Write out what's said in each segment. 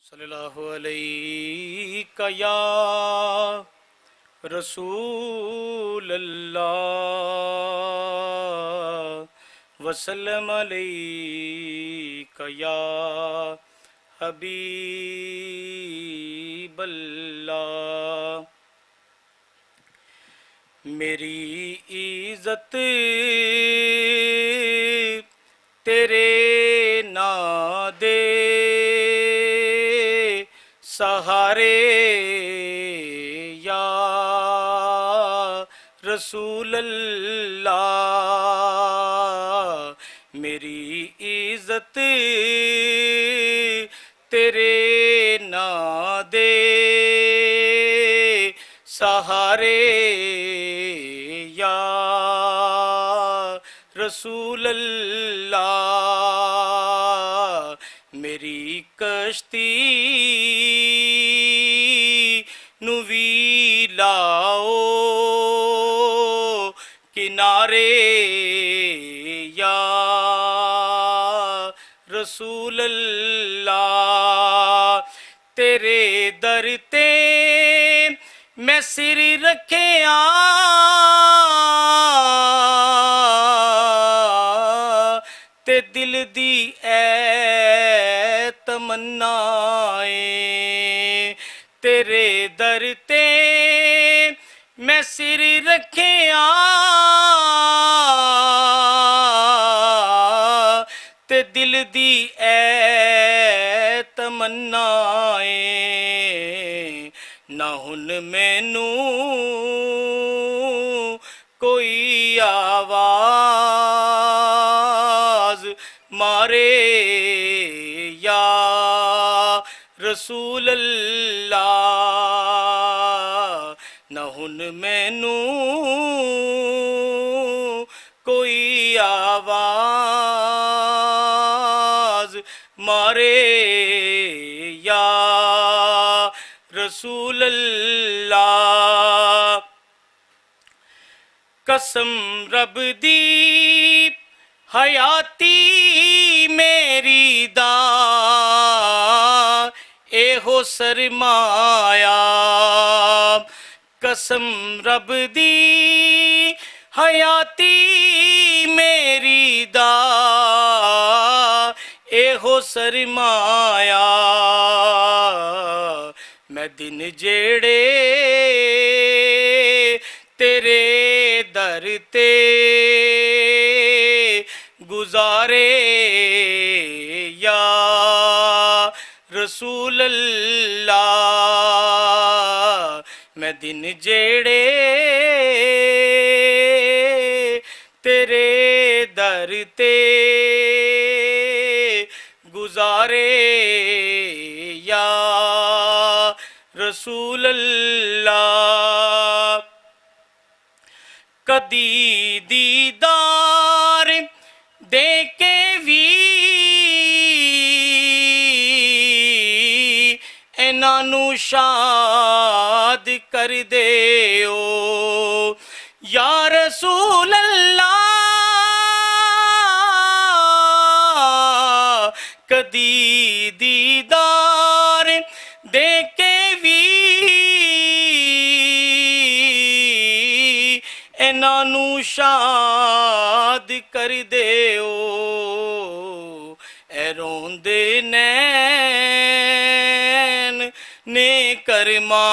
सल्लल्लाहु अलैका या रसूल अल्लाह वसल्लम अलैका या हबीब अल्लाह। मेरी इज़्ज़त तेरे नादे सहारे या रसूल अल्लाह। मेरी इज़्ज़त तेरे नादे सहारे या रसूल अल्लाह। मेरी कश्ती नुवी लाओ किनारे या रसूल अल्लाह। तेरे दर ते मैं सिर रखे ते दिल दी ऐ तमन्नाएं। तेरे दर ते मैं सिर रखे ते दिल दी ऐ तमन्नाएं। ना हुन मैनू कोई आवाज मारे या रसूल अल्लाह। ना हुन मैनू कोई आवाज मारे या रसूल अल्लाह। कसम रब दी हयाती मेरी दा एहो सरमाया। कसम रब दी हयाती मेरी दा एहो सरमाया। मैं दिन जेड़े तेरे दर ते गुजारे या रसूल अल्लाह। मैं दिन जेड़े तेरे दर ते गुजारे या रसूल अल्लाह। कदी दीदार दे के भी इन्हां शाद कर देओ या रसूल अल्लाह। कदी दीदार दे के भी इन्हां शाद कर देओ। ए रोंदे नैन ने करमा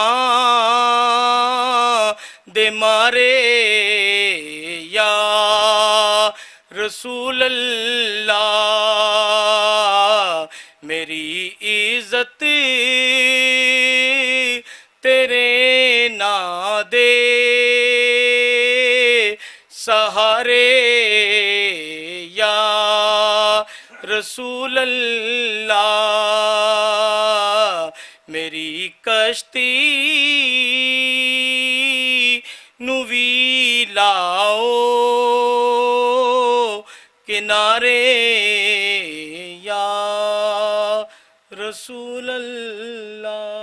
दे मारे या रसूल अल्लाह। मेरी इज़्ज़त तेरे नादे सहारे या रसूल अल्लाह। मेरी कश्ती नुवी लाओ किनारे या रसूल अल्लाह।